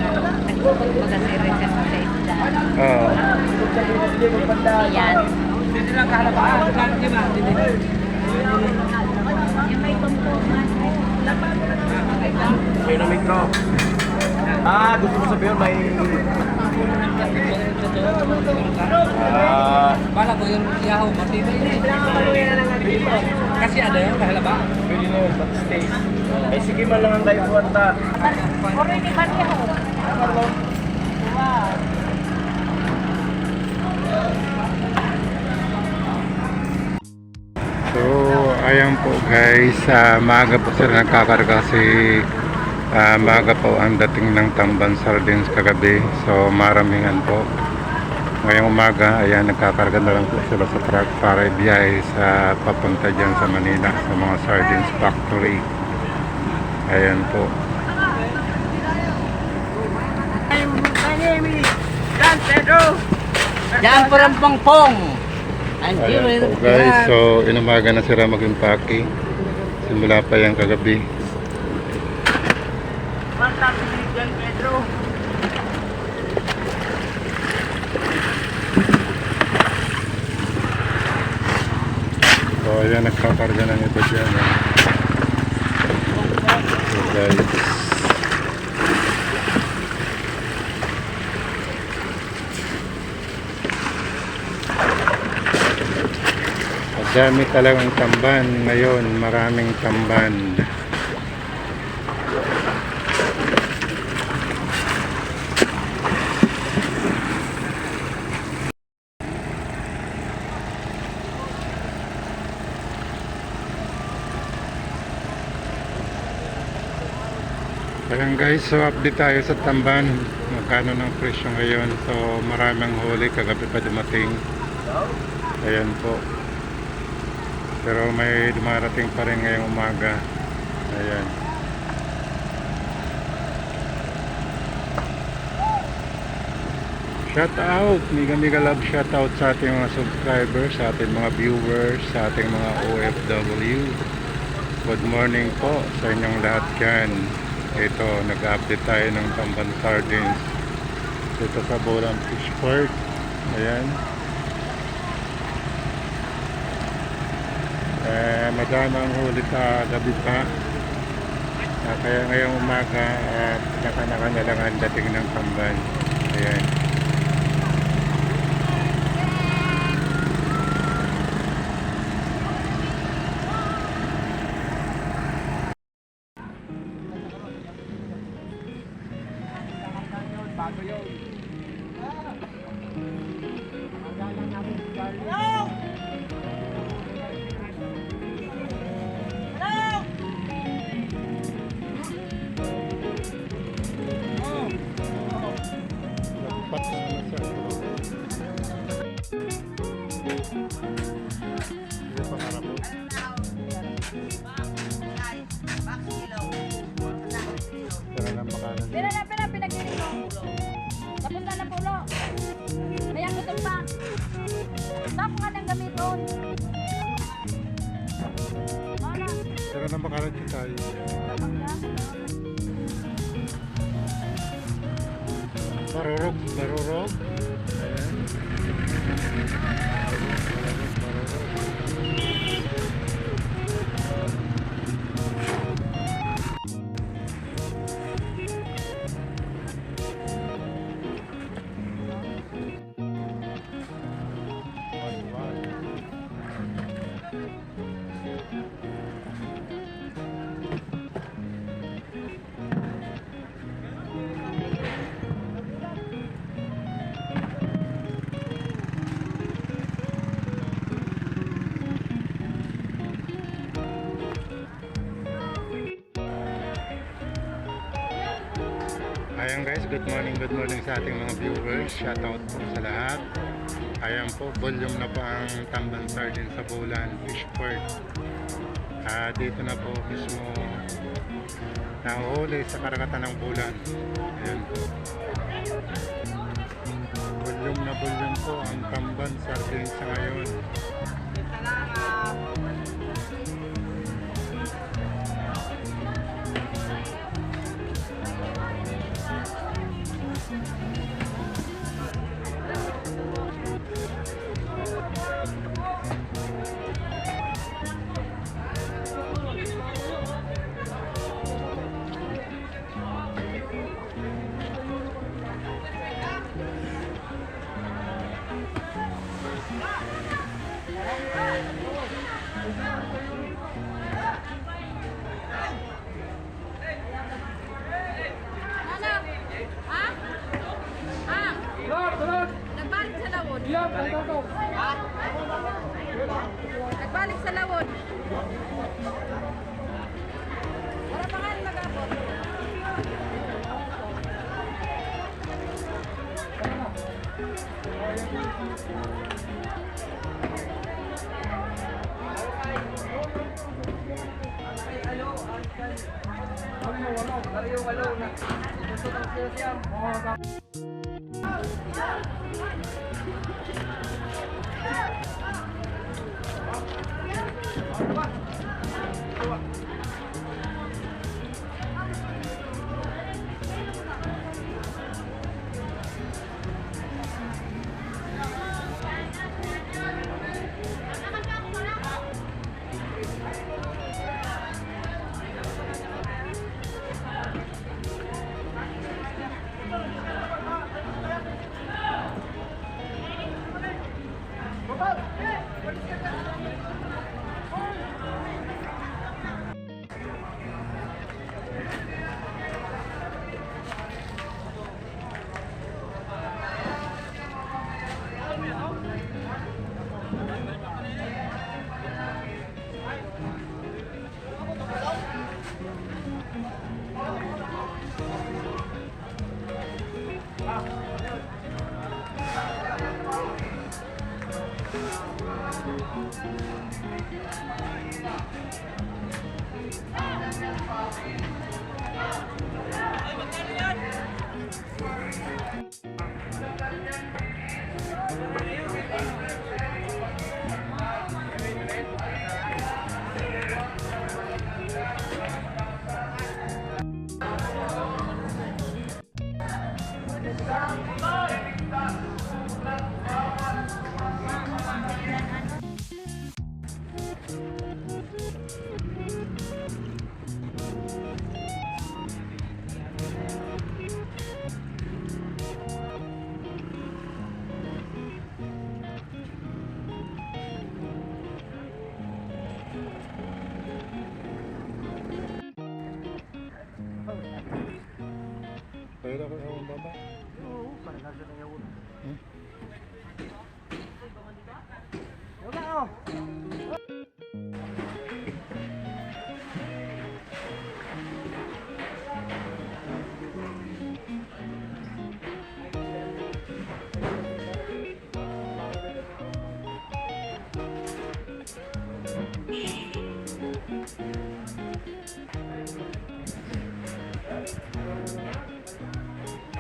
Nagbukod mo kasi rin kasi sa isda. Oo. Yan. Hindi lang kalabaan. Di ba? Yung may tumpungan. May na mikro. Gusto mo sabihin may... Bala ko yung Yahoo. Kasi ada yung kalabaan. Pwede na yun, but stay. Ay, sige man lang ang kayo buwanta. Puro hindi pa niya ho. Wow. So, ayan po guys, maaga po sila nagkakarga kasi maaga po ang dating ng Tamban Sardines kagabi. So, maramihan po. Ngayong umaga, ayan, nagkakarga na lang po sila sa truck para ibiyahe sa papunta dyan sa Manila sa mga sardines factory. Ayan po. Yan po ang pongpong. Ayan po guys, so inumaga na sila mag-impake. Simula pa yan kagabi. So ayan, nagkakarga ng iba dyan. So guys, dami talagang tamban ngayon, maraming tamban. Ayan guys, so update tayo sa tamban, magkano ng presyo ngayon. So maraming huli, kagabi pa dumating. Ayan po. Pero may dumarating pa rin ngayong umaga. Ayan. Shout out, mega love shout out sa ating mga subscribers, sa ating mga viewers, sa ating mga OFW. Good morning po sa inyong lahat dyan. Ito, nag-update tayo ng Tamban Sardines dito sa Bolan Fish Port. Ayan. Madami ang huli sa gabi pa. Kaya ngayong umaga naka na lang ang dating ng tamban. Ayan. Pira na pinagiling mo. Napunta na pulo. May ang gutom pa. Tapo nga ng gamiton. Mana? Pero na makaragin tayo. Marurog. Ayan. Ayan guys, good morning sa ating mga viewers. Shoutout po sa lahat. Ayan po, volume na po ang Tamban Sardines sa Bolan Fish Port. Dito na po mismo nahuhuli sa karagatan ng Bolan. Ayan po. Volume po ang Tamban Sardines sa ngayon. Para yung alaw na. Gusto ng siya. Pwede ako sa baba? Oo, parang nasa na yun. Wala oh.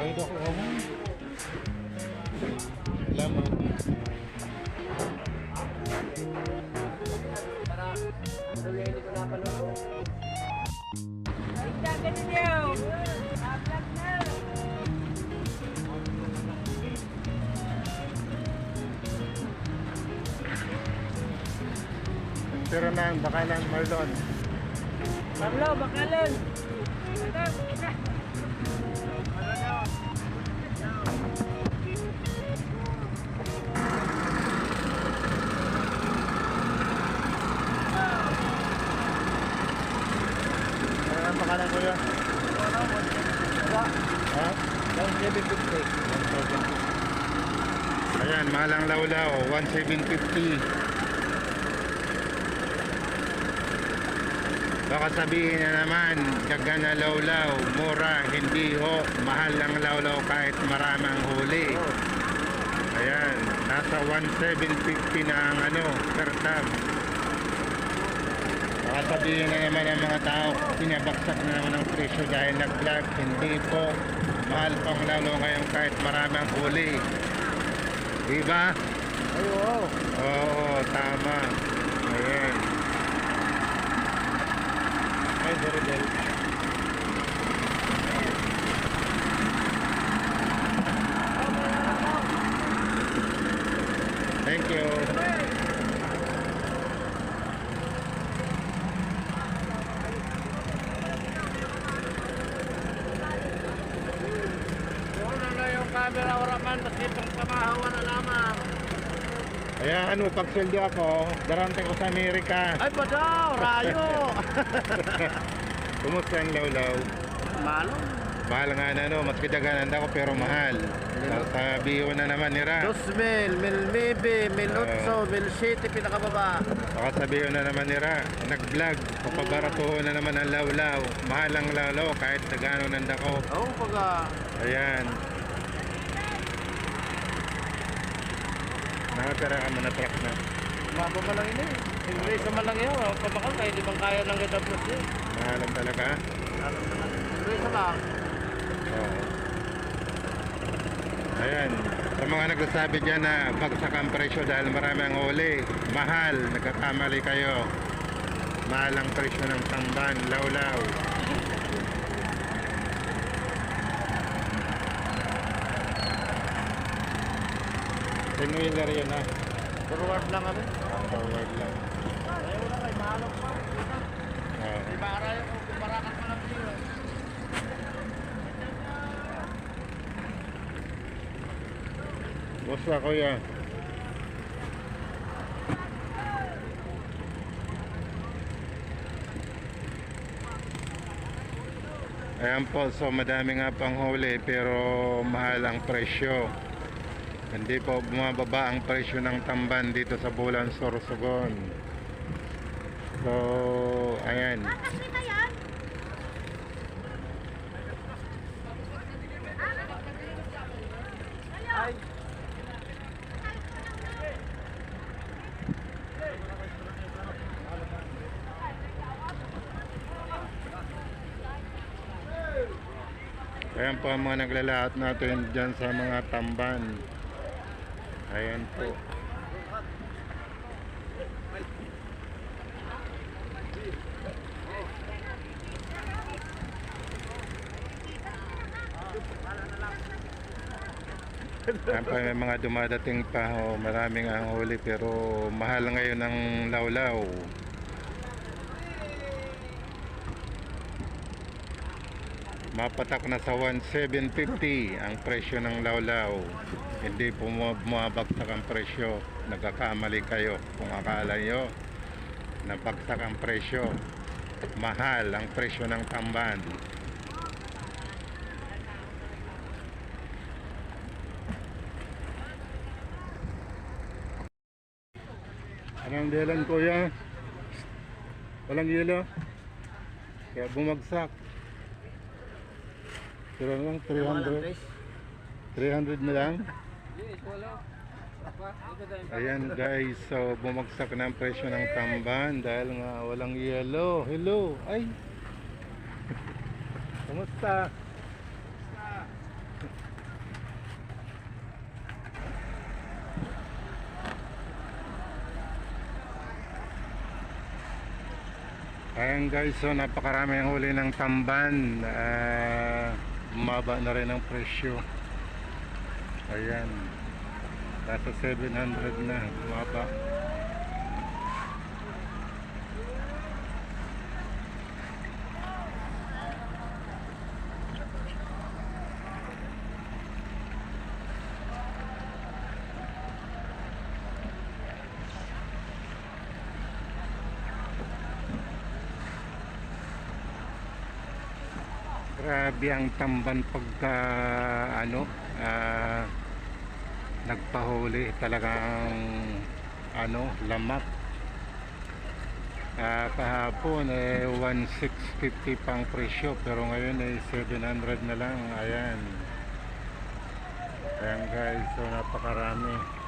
Pwede ako ako. Salamat. Para sabihin ko na panood. Pero na, bakalan Marlon. Pablo, bakalan. Ano ang bakalan ko yun? Ha? 1,750. Ayan, malang lawlaw, 1,750. Baka sabihin na naman, tiyaga na lawlaw, mura, hindi ho, mahal ang lawlaw kahit maramang huli. Ayan, nasa 1,750 na ang per tab. Baka sabihin na naman ang mga tao, pinabaksak na naman ang presyo dahil nag-vlog. Hindi po, mahal pang lawlaw ngayon kahit maramang huli. Diba? Ay, oo. Oo, tama. Ayan. Ay, Dorodel. Thank you. Na yung camera oraman, masipang pamahawan na lamang. Ayan, pag sweldo ako, darante ko sa Amerika. Ay, pa daw, rayo. Kumusta ang lawlaw? Malo. Mahal nga na, mas kitaganan ako pero mahal. Sasabihin na naman nila. 2,000, 1,900, 1,800, 1,700, pinakababa. Baka sabihin na naman nila, nag-vlog, papabaratuho na naman ang lawlaw. Mahal ang lawlaw kahit na gano'n ang dako. Oo, pag Ayan. Nakatira ka mo na truck na. mababa lang ini. Ingles naman lang yun. Pabakal kayo, di bang kaya ng kita plus yun. Mahalan talaga. Alam na lang. Pero isa lang. Oo. Ayan, sa mga nagsasabi dyan na bagsak ang presyo dahil marami ang huli, mahal, nagkakamali kayo. Mahal ang presyo ng tamban, lawlaw. Sinuiler yun ah. Forward lang kami. Forward lang. Ayaw na kay mahalong pa. Oo. Di ba arayan ko kung parakat pa lang siya. Boss ako yan. Ayan po, so madami nga pang huli pero mahal ang presyo. Hindi po bumababa ang presyo ng tamban dito sa Bulan, Sorsogon. So, ayan. Kakasita yan? Ay, Ayan po ang mga naglalaot natin dyan sa mga tamban. Ayan po. Ayan po, may mga dumadating pa. Maraming ang huli pero mahal ngayon ang lawlaw. Mapatak na sa 1,750 ang presyo ng lawlaw. Hindi po bumabagsak ang presyo. Nagkakamali kayo kung akala nyo na bagsak ang presyo. Mahal ang presyo ng tamban. Anong dahilan kuya? Walang yelo? Kaya bumagsak. Pero lang 300. 300 na lang. yes, wala. Ito tayo. Ayan guys, so bumagsak na ang presyo ng tamban dahil nga walang yelo. Hello, ay. Kumusta? Ayan guys, so napakarami ang huli ng tamban. Bumaba na rin ang presyo. Ayan. Nasa 700 na. Bumaba. Grabe ang tamban pagka nagpahuli, talagang lamak. Kahapon 1,650 pang presyo pero ngayon 700 na lang. Ayan. Ayan guys, so napakarami.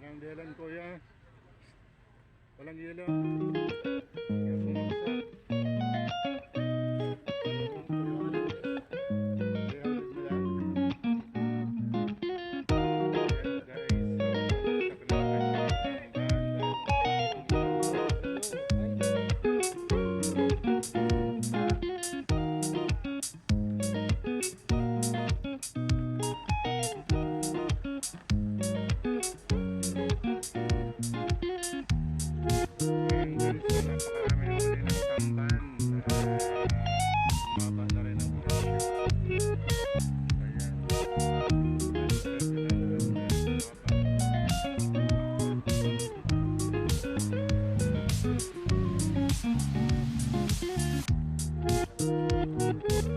Anong dahilan kuya? Walang yelo? Kaya bumagsak. 300 na lang. Ayan guys, so bumagsak na ang presyo ng tamban. Ayan guys, so napakarami ang huli ng tamban. Bumaba na rin ang presyo. Ayan. 700 na bumaba.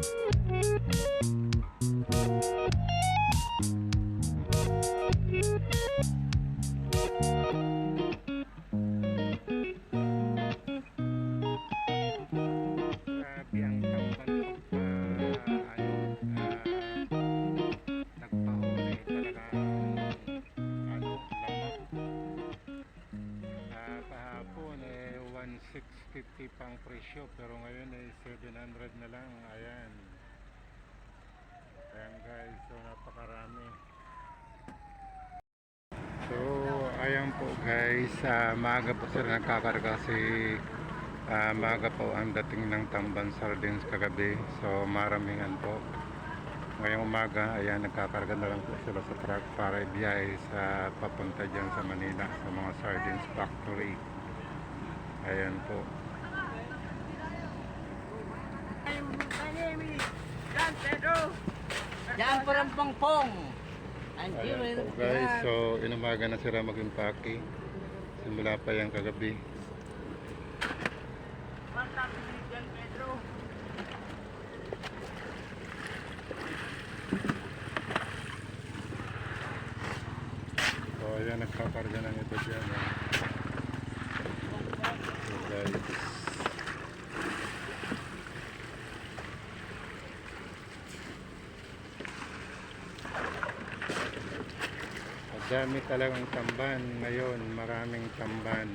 pa ang presyo, pero ngayon ay 700 na lang. Ayan. Ayan guys, so napakarami. So, ayan po guys, maaga po sila nagkakarga kasi maaga po ang dating ng Tamban Sardines kagabi. So, maramihan po. Ngayong umaga, ayan, nagkakarga na lang po sila sa truck para ibiyahe sa papunta dyan sa Manila, sa mga sardines factory. Ayan po. Yan parang pongpong. Ayan po guys, so inumaga na sila mag-impake. Simula pa yan kagabi. So ayan, nagkakarga ng iba dyan. So guys. Dami talagang tamban ngayon, maraming tamban.